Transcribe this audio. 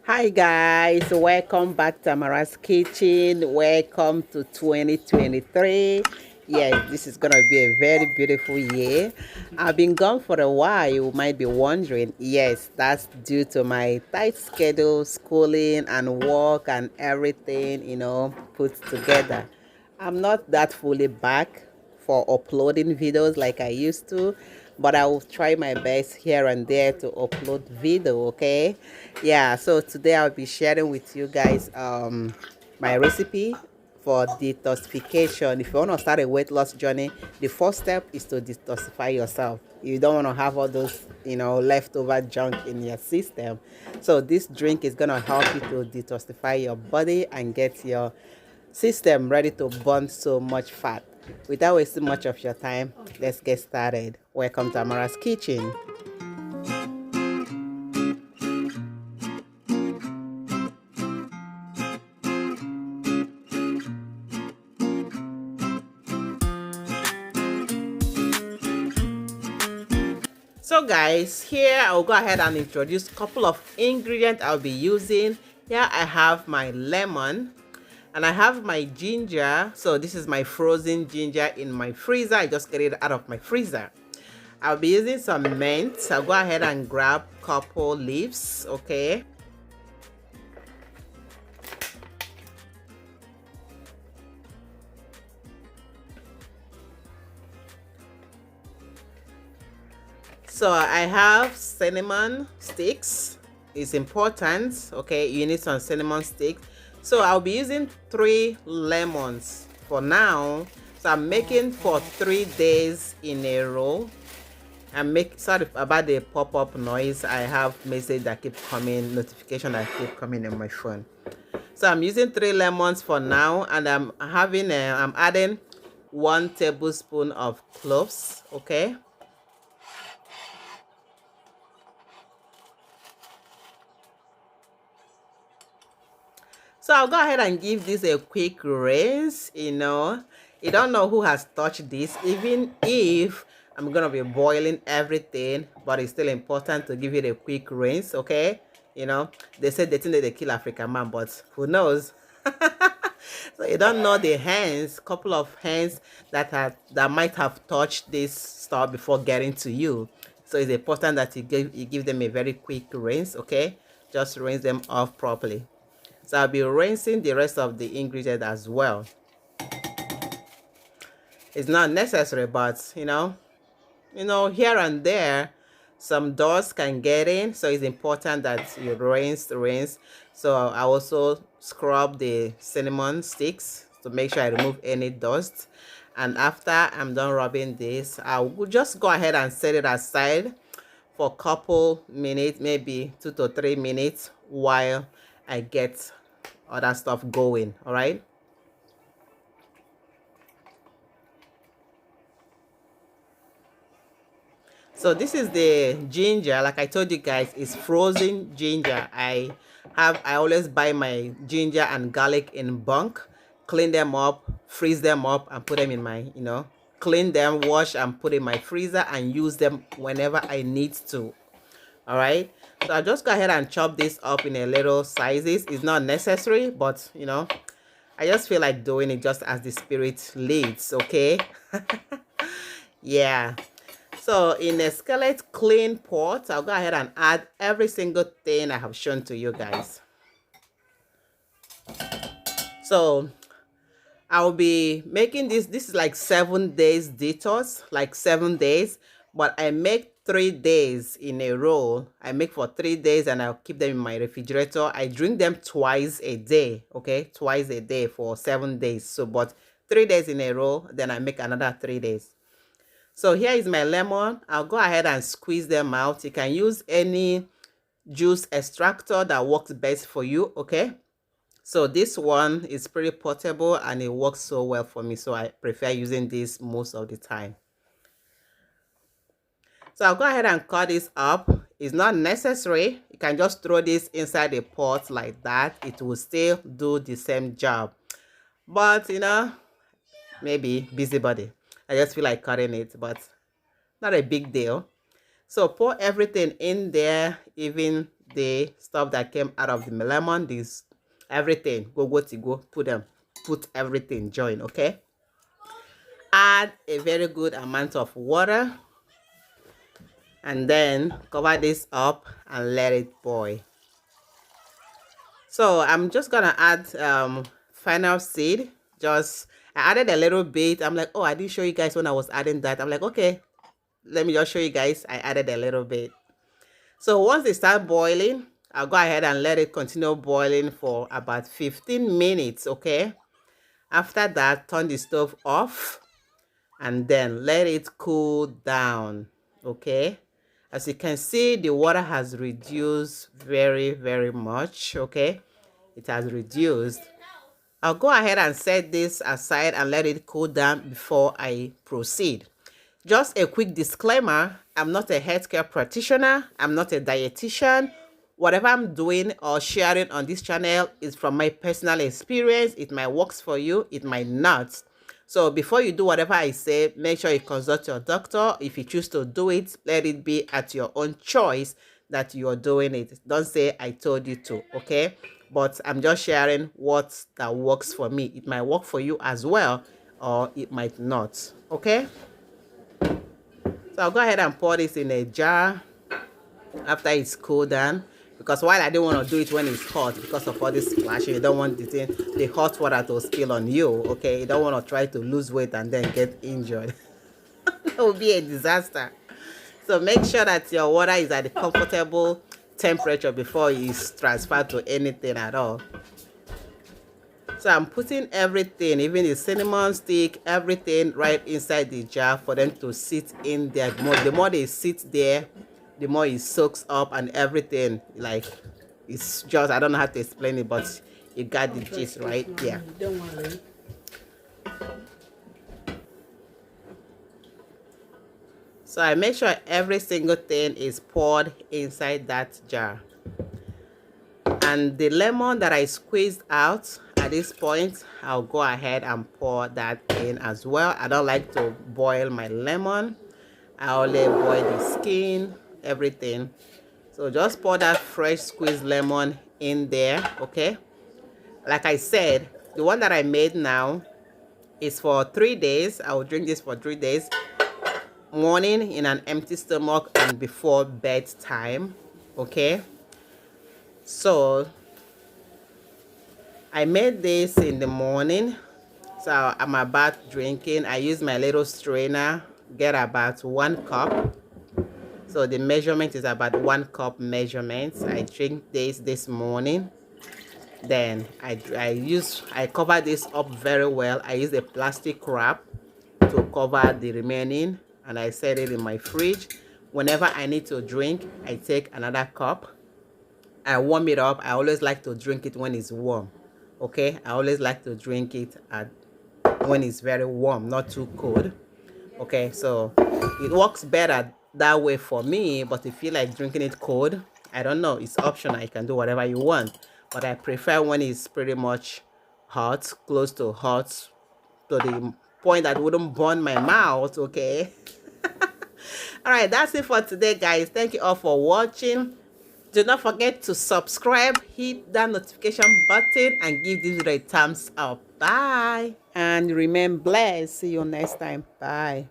Hi guys, welcome back to Amara's Kitchen. Welcome to 2023. Yes, this is gonna be a very beautiful year. I've been gone for a while. You might be wondering. Yes, that's due to my tight schedule, schooling and work and everything, put together. I'm not that fully back for uploading videos like I used to, but I will try my best here and there to upload video. Okay, yeah, so today I'll be sharing with you guys my recipe for detoxification. If you want to start a weight loss journey, the first step is to detoxify yourself. You don't want to have all those leftover junk in your system. So this drink is going to help you to detoxify your body and get your system ready to burn so much fat. Without wasting much of your time, let's get started. Welcome to Amara's Kitchen. So guys, here I'll go ahead and introduce a couple of ingredients I'll be using. Here I have my lemon and I have my ginger. So this is my frozen ginger in my freezer. I just get it out of my freezer. I'll be using some mint. I'll go ahead and grab a couple leaves, okay? So I have cinnamon sticks. It's important, okay? You need some cinnamon sticks. So I'll be using 3 lemons for now. So I'm making for 3 days in a row. Sorry about the pop-up noise. I have message that keep coming, notification that keep coming on my phone. So I'm using 3 lemons for now, and I'm adding 1 tablespoon of cloves, okay? So I'll go ahead and give this a quick rinse. You don't know who has touched this, even if I'm gonna be boiling everything, but it's still important to give it a quick rinse, okay? They said they think that they kill African man, but who knows? So you don't know the hands, couple of hands that might have touched this stuff before getting to you. So it's important that you give them a very quick rinse, okay? Just rinse them off properly. So I'll be rinsing the rest of the ingredient as well. It's not necessary, but here and there, some dust can get in. So it's important that you rinse. So I also scrub the cinnamon sticks to make sure I remove any dust. And after I'm done rubbing this, I will just go ahead and set it aside for a couple minutes, maybe 2 to 3 minutes, while I get other stuff going. All right. So this is the ginger. Like I told you guys, it's frozen ginger. I always buy my ginger and garlic in bulk, clean them up, freeze them up, and put them in my clean them, wash, and put in my freezer and use them whenever I need to. All right. So I'll just go ahead and chop this up in a little sizes. It's not necessary, but I just feel like doing it just as the spirit leads, okay? Yeah. So in a skillet clean pot, I'll go ahead and add every single thing I have shown to you guys. So I'll be making this is like 7 days detox, like 7 days, but I make 3 days in a row. I make for 3 days and I'll keep them in my refrigerator. I drink them twice a day, okay? Twice a day for 7 days. So, but 3 days in a row, then I make another 3 days. So here is my lemon. I'll go ahead and squeeze them out. You can use any juice extractor that works best for you, okay? So this one is pretty portable and it works so well for me. So I prefer using this most of the time. So I'll go ahead and cut this up. It's not necessary. You can just throw this inside a pot like that. It will still do the same job. But, maybe busybody. I just feel like cutting it, but not a big deal. So pour everything in there, even the stuff that came out of the lemon, this everything, go, put everything, join, okay? Add a very good amount of water and then cover this up and let it boil. So I'm just gonna add fennel seed. Just I added a little bit. I'm like, oh, I didn't show you guys when I was adding that. I'm like, okay, let me just show you guys. I added a little bit. So once they start boiling, I'll go ahead and let it continue boiling for about 15 minutes, okay? After that, turn the stove off and then let it cool down, okay? As you can see, the water has reduced very, very much, okay? It has reduced. I'll go ahead and set this aside and let it cool down before I proceed. Just a quick disclaimer, I'm not a healthcare practitioner, I'm not a dietitian. Whatever I'm doing or sharing on this channel is from my personal experience. It might work for you, it might not. So before you do whatever I say, make sure you consult your doctor. If you choose to do it, let it be at your own choice that you're doing it. Don't say I told you to, okay? But I'm just sharing what that works for me. It might work for you as well, or it might not, okay? So I'll go ahead and pour this in a jar after it's cooled down. Because while I don't want to do it when it's hot, because of all this splashing, you don't want the hot water to spill on you, okay? You don't want to try to lose weight and then get injured. That would be a disaster. So make sure that your water is at a comfortable temperature before it's transferred to anything at all. So I'm putting everything, even the cinnamon stick, everything right inside the jar for them to sit in there. The more they sit there, the more it soaks up and everything. Like, it's just, I don't know how to explain it, but you got the gist, right? Yeah. Don't worry. So I make sure every single thing is poured inside that jar. And the lemon that I squeezed out at this point, I'll go ahead and pour that in as well. I don't like to boil my lemon. I only boil the skin, everything. So just pour that fresh squeezed lemon in there, okay? Like I said, the one that I made now is for 3 days. I will drink this for 3 days. Morning in an empty stomach and before bedtime, okay? So I made this in the morning. So I'm about drinking. I use my little strainer, get about 1 cup. So the measurement is about 1 cup measurement. I drink this morning. Then I cover this up very well. I use a plastic wrap to cover the remaining, and I set it in my fridge. Whenever I need to drink, I take another cup. I warm it up. I always like to drink it when it's warm, okay? I always like to drink it when it's very warm, not too cold, okay? So it works better that way for me, but if you like drinking it cold, I don't know, it's optional. You can do whatever you want, but I prefer when it's pretty much hot, close to hot, to the point that wouldn't burn my mouth, okay? All right, that's it for today, guys. Thank you all for watching. Do not forget to subscribe, hit that notification button, and give this video a thumbs up. Bye. And remain blessed. See you next time. Bye.